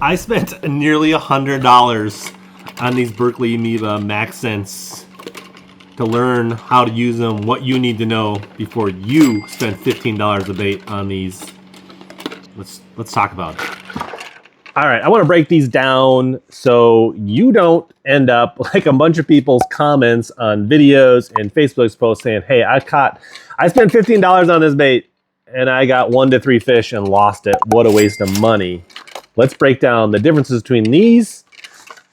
I spent nearly $100 on these Berkley Maxscents to learn how to use them, what you need to know before you spend $15 a bait on these. Let's talk about it. All right, I want to break these down so you don't end up like a bunch of people's comments on videos and Facebook posts saying, hey, I spent $15 on this bait and I got 1 to 3 fish and lost it. What a waste of money. Let's break down the differences between these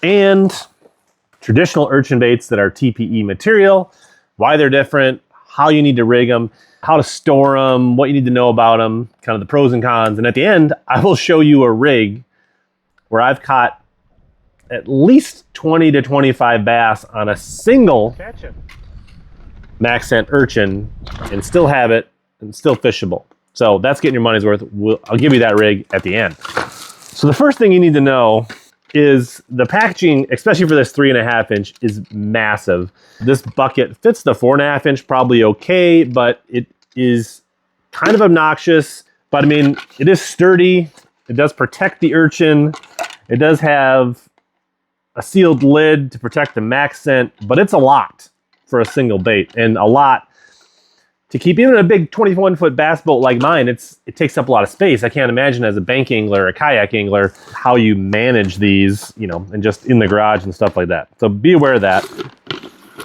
and traditional urchin baits that are TPE material, why they're different, how you need to rig them, how to store them, what you need to know about them, kind of the pros and cons. And at the end, I will show you a rig where I've caught at least 20 to 25 bass on a single Maxscent urchin and still have it and still fishable. So that's getting your money's worth. I'll give you that rig at the end. So the first thing you need to know is the packaging, especially for this 3.5 inch, is massive. This bucket fits the 4.5 inch probably okay, but it is kind of obnoxious. But I mean, it is sturdy. It does protect the urchin. It does have a sealed lid to protect the Maxscent, but it's a lot for a single bait, and a lot to keep. Even a big 21-foot bass boat like mine, it takes up a lot of space. I can't imagine as a bank angler or a kayak angler how you manage these, you know, and just in the garage and stuff like that. So be aware of that.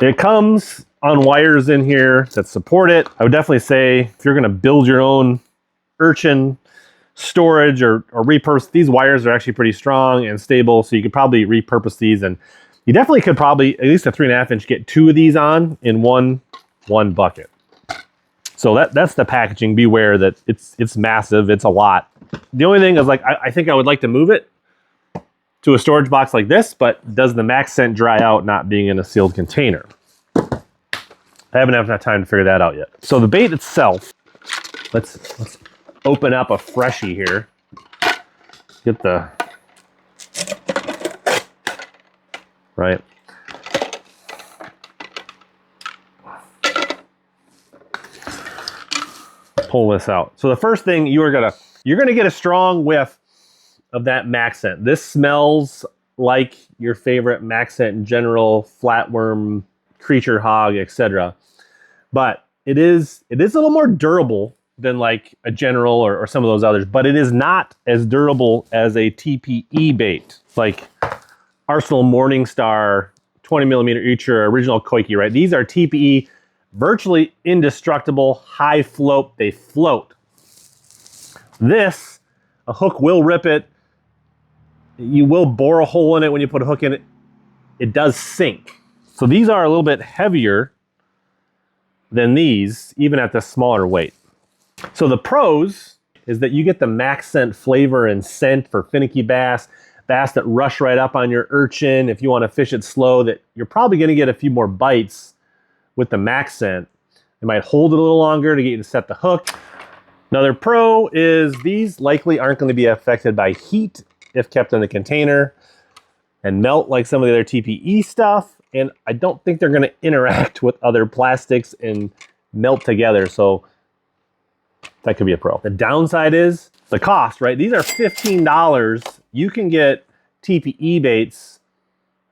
It comes on wires in here that support it. I would definitely say if you're going to build your own urchin storage or repurpose, these wires are actually pretty strong and stable, so you could probably repurpose these, and you definitely could probably, at least a 3.5 inch, get 2 of these on in one bucket. So that's the packaging. Beware that it's massive. It's a lot. The only thing is, like, I think I would like to move it to a storage box like this, but does the Maxscent dry out not being in a sealed container? I haven't had enough time to figure that out yet. So the bait itself, let's open up a freshie here. Get the right. Pull this out. So the first thing you're gonna get a strong whiff of that Maxscent. This smells like your favorite Maxscent in general, flatworm, creature hog, etc. But it is a little more durable than like a General or some of those others, but it is not as durable as a TPE bait, like Arsenal Morningstar, 20mm Urchin, original Coike, right? These are TPE, virtually indestructible, high float, they float. This, a hook will rip it. You will bore a hole in it when you put a hook in it. It does sink. So these are a little bit heavier than these, even at the smaller weight. So the pros is that you get the Maxscent flavor and scent for finicky bass that rush right up on your urchin. If you want to fish it slow, that you're probably going to get a few more bites with the Maxscent. It might hold it a little longer to get you to set the hook. Another pro is these likely aren't going to be affected by heat if kept in the container and melt like some of the other TPE stuff. And I don't think they're going to interact with other plastics and melt together. So that could be a pro. The downside is the cost, right? These are $15. You can get TPE baits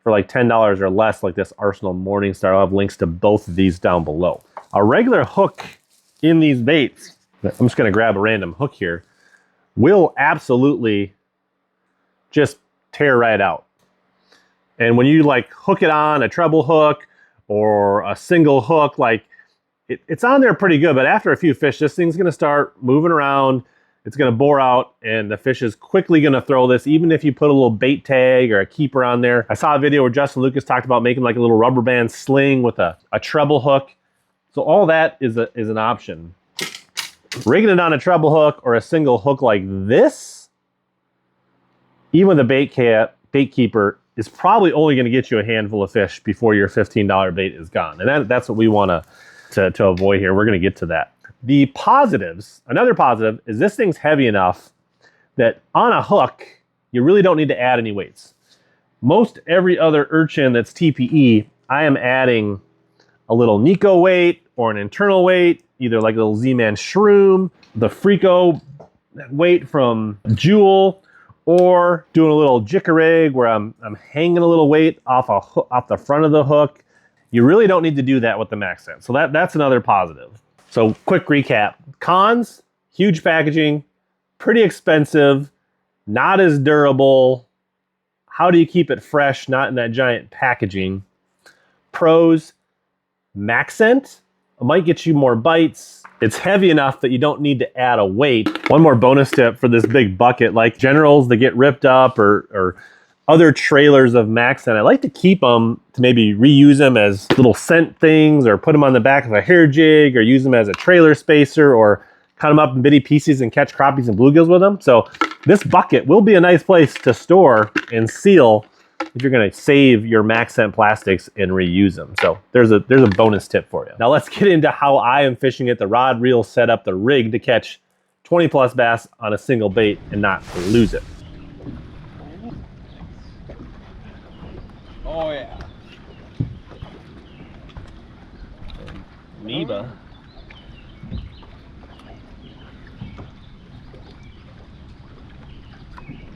for like $10 or less, like this Arsenal Morningstar. I'll have links to both of these down below. A regular hook in these baits, I'm just going to grab a random hook here, will absolutely just tear right out. And when you like hook it on a treble hook or a single hook, like it's on there pretty good, but after a few fish, this thing's going to start moving around. It's going to bore out, and the fish is quickly going to throw this, even if you put a little bait tag or a keeper on there. I saw a video where Justin Lucas talked about making like a little rubber band sling with a treble hook. So all that is an option. Rigging it on a treble hook or a single hook like this, even with a bait keeper, is probably only going to get you a handful of fish before your $15 bait is gone. And that's what we want to avoid here. We're going to get to that. The positives, another positive, is this thing's heavy enough that on a hook, you really don't need to add any weights. Most every other urchin that's TPE, I am adding a little Nico weight or an internal weight, either like a little Z-Man Shroom, the Frico weight from Jewel, or doing a little jickerig where I'm hanging a little weight off the front of the hook. You really don't need to do that with the Maxscent. So that's another positive. So quick recap. Cons, huge packaging, pretty expensive, not as durable. How do you keep it fresh, not in that giant packaging? Pros, Maxscent, it might get you more bites. It's heavy enough that you don't need to add a weight. One more bonus tip for this big bucket, like generals that get ripped up or other trailers of Maxscent, I like to keep them to maybe reuse them as little scent things or put them on the back of a hair jig or use them as a trailer spacer or cut them up in bitty pieces and catch crappies and bluegills with them. So this bucket will be a nice place to store and seal if you're gonna save your Maxscent plastics and reuse them. So there's a bonus tip for you. Now let's get into how I am fishing it, the rod, reel, setup, the rig to catch 20 plus bass on a single bait and not to lose it. Oh yeah. Moeba.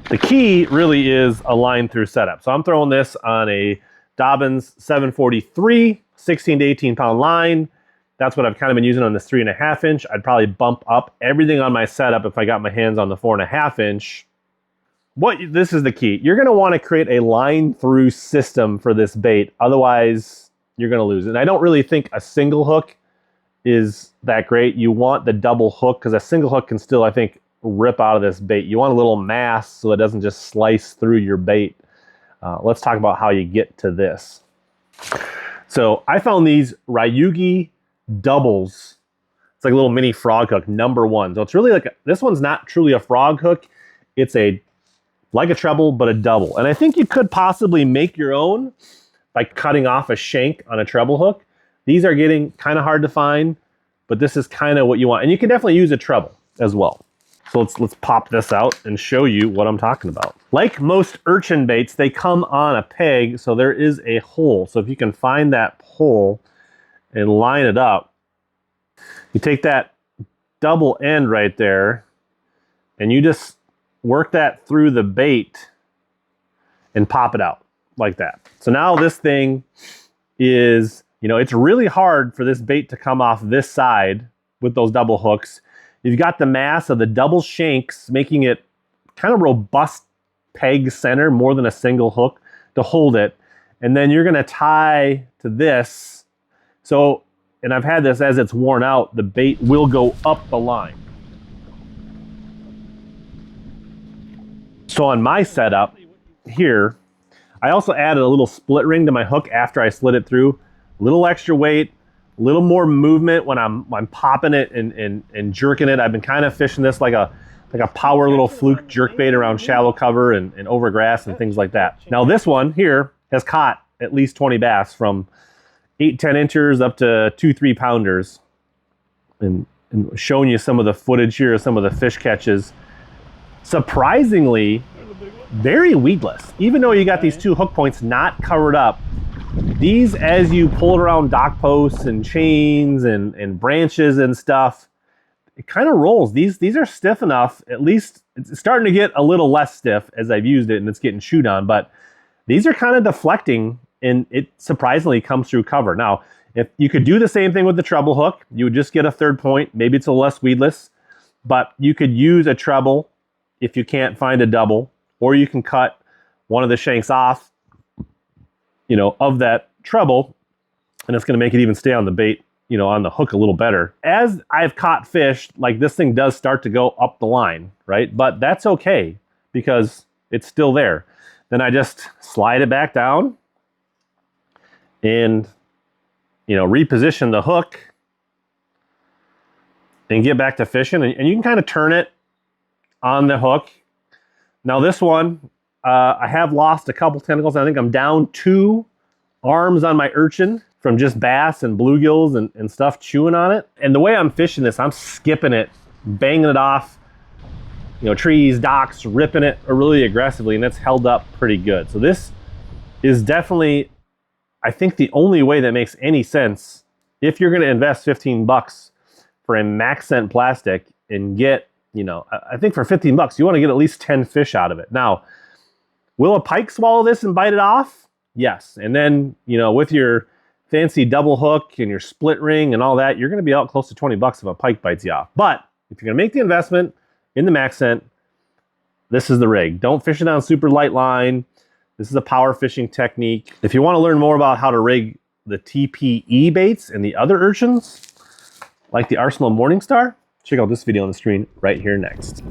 The key really is a line through setup. So I'm throwing this on a Dobbins 743, 16 to 18 pound line. That's what I've kind of been using on this 3.5 inch. I'd probably bump up everything on my setup if I got my hands on the 4.5 inch. This is the key. You're gonna wanna create a line through system for this bait. Otherwise, you're gonna lose it. And I don't really think a single hook is that great. You want the double hook because a single hook can still, I think, rip out of this bait. You want a little mass so it doesn't just slice through your bait. Let's talk about how you get to this. So I found these Ryugi doubles. It's like a little mini frog hook, #1. So it's really like, this one's not truly a frog hook. It's like a treble, but a double. And I think you could possibly make your own by cutting off a shank on a treble hook. These are getting kind of hard to find, but this is kind of what you want. And you can definitely use a treble as well. So let's pop this out and show you what I'm talking about. Like most Urchin baits, they come on a peg, so there is a hole. So if you can find that hole and line it up, you take that double end right there and you just work that through the bait and pop it out like that. So now this thing is, it's really hard for this bait to come off this side with those double hooks. You've got the mass of the double shanks, making it kind of robust peg center, more than a single hook to hold it. And then you're gonna tie to this. So, and I've had this as it's worn out, the bait will go up the line. So on my setup here, I also added a little split ring to my hook after I slid it through. A little extra weight, a little more movement when I'm popping it and jerking it. I've been kind of fishing this like a power little fluke jerk bait around shallow cover and over grass and things like that. Now this one here has caught at least 20 bass from 8-10 inchers up to 2-3 pounders. And showing you some of the footage here of some of the fish catches. Surprisingly, very weedless. Even though you got these 2 hook points not covered up, these, as you pull it around dock posts and chains and branches and stuff, it kind of rolls. These are stiff enough. At least it's starting to get a little less stiff as I've used it and it's getting chewed on, but these are kind of deflecting and it surprisingly comes through cover. Now, if you could do the same thing with the treble hook, you would just get a 3rd point. Maybe it's a little less weedless, but you could use a treble if you can't find a double, or you can cut one of the shanks off, of that treble, and it's gonna make it even stay on the bait, on the hook a little better. As I've caught fish, like this thing does start to go up the line, right? But that's okay because it's still there. Then I just slide it back down and, reposition the hook and get back to fishing. And you can kind of turn it on the hook. Now this one, I have lost a couple tentacles. I think I'm down 2 arms on my Urchin from just bass and bluegills and stuff chewing on it. And the way I'm fishing this, I'm skipping it, banging it off, trees, docks, ripping it really aggressively, and it's held up pretty good. So this is definitely, I think, the only way that makes any sense if you're gonna invest 15 bucks for a Maxscent plastic and get you know, I think for 15 bucks, you want to get at least 10 fish out of it. Now, will a pike swallow this and bite it off? Yes. And then, you know, with your fancy double hook and your split ring and all that, you're going to be out close to 20 bucks if a pike bites you off. But if you're going to make the investment in the Maxscent, this is the rig. Don't fish it on super light line. This is a power fishing technique. If you want to learn more about how to rig the TPE baits and the other urchins, like the Arsenal Morningstar, check out this video on the screen right here next.